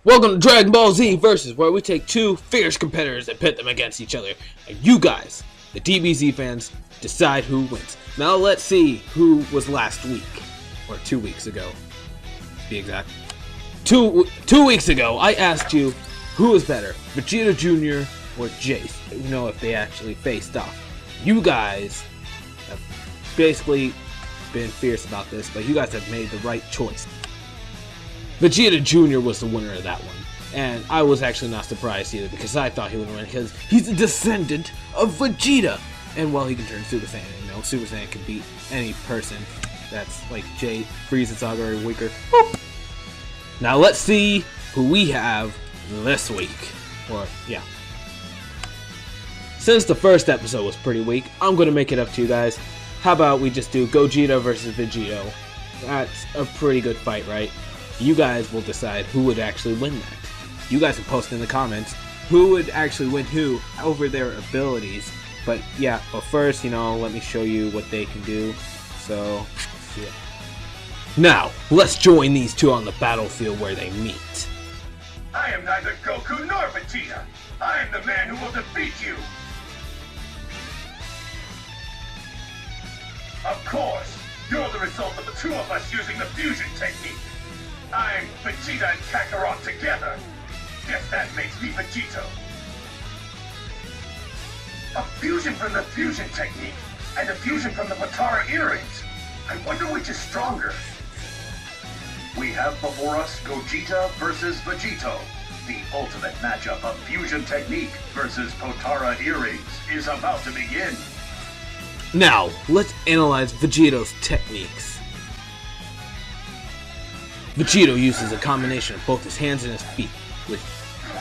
Welcome to Dragon Ball Z Versus, where we take two fierce competitors and pit them against each other. And you guys, the DBZ fans, decide who wins. Now let's see who was last week. Or 2 weeks ago. To be exact. Two weeks ago, I asked you who was better, Vegito Jr. or Jace. You know, if they actually faced off. You guys have basically been fierce about this, but you guys have made the right choice. Vegeta Jr. was the winner of that one, and I was actually not surprised either because I thought he would win because he's a descendant of Vegeta, and well, he can turn Super Saiyan. You know, Super Saiyan can beat any person that's like Jay, Frieza, Saga, or weaker. Boop. Now let's see who we have this week, or yeah. Since the first episode was pretty weak, I'm gonna make it up to you guys. How about we just do Gogeta versus Vegito? That's a pretty good fight, right? You guys will decide who would actually win that. You guys can post in the comments who would actually win who over their abilities. But yeah, but first, you know, let me show you what they can do. So, yeah. Now, let's join these two on the battlefield where they meet. I am neither Goku nor Vegeta. I am the man who will defeat you. Of course, you're the result of the two of us using the fusion technique. I'm Vegeta and Kakarot together. Guess that makes me Vegito. A fusion from the fusion technique and a fusion from the Potara earrings. I wonder which is stronger. We have before us Gogeta versus Vegito. The ultimate matchup of fusion technique versus Potara earrings is about to begin. Now, let's analyze Vegito's techniques. Vegito uses a combination of both his hands and his feet, which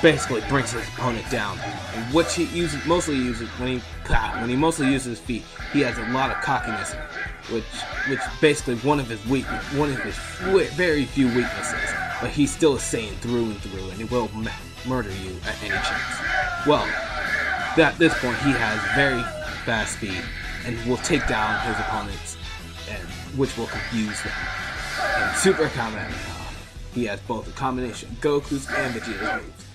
basically brings his opponent down. And what he mostly uses when he mostly uses his feet, he has a lot of cockiness, which basically one of his very few weaknesses. But he's still a Saiyan through and through, and he will murder you at any chance. Well, at this point, he has very fast speed and will take down his opponents, and which will confuse them. And Super Kamehameha, he has both a combination of Goku's and Vegeta's moves,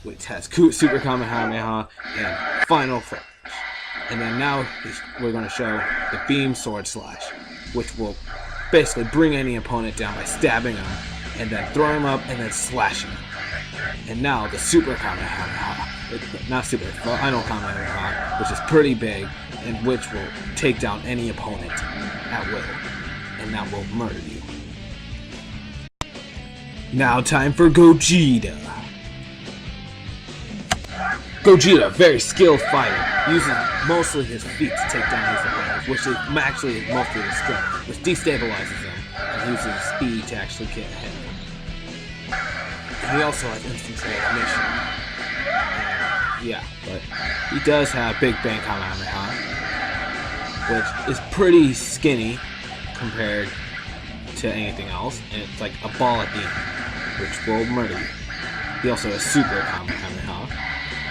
which has Super Kamehameha and Final Flash. And then now we're going to show the Beam Sword Slash, which will basically bring any opponent down by stabbing him, and then throw him up and then slashing him. And now the Super Kamehameha, not Super, Final Kamehameha, which is pretty big, and which will take down any opponent at will, and that will murder you. Now time for Gogeta. Gogeta, very skilled fighter, uses mostly his feet to take down his opponents, which is actually mostly his strength, which destabilizes them, and uses speed to actually get ahead of them. And he also has instant transmission. Yeah, but he does have Big Bang Kamehameha, which is pretty skinny compared to anything else, and it's like a ball at the end, which will murder you. He also has Super Kamehameha,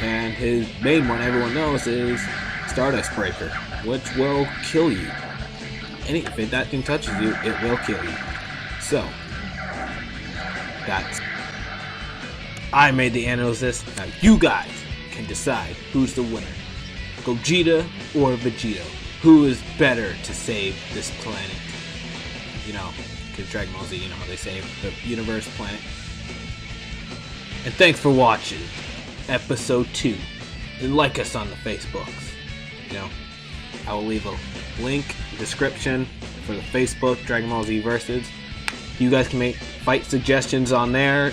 and his main one everyone knows is Stardust Breaker, which will kill you. And if that thing touches you, it will kill you. So, I made the analysis. Now you guys can decide who's the winner, Gogeta or Vegito. Who is better to save this planet? You know, because Dragon Ball Z, you know how they save the universe, planet. And thanks for watching episode 2. And like us on the Facebooks. You know, I will leave a link in the description for the Facebook Dragon Ball Z Versus. You guys can make fight suggestions on there.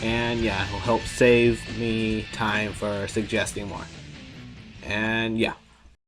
And yeah, it'll help save me time for suggesting more. And yeah.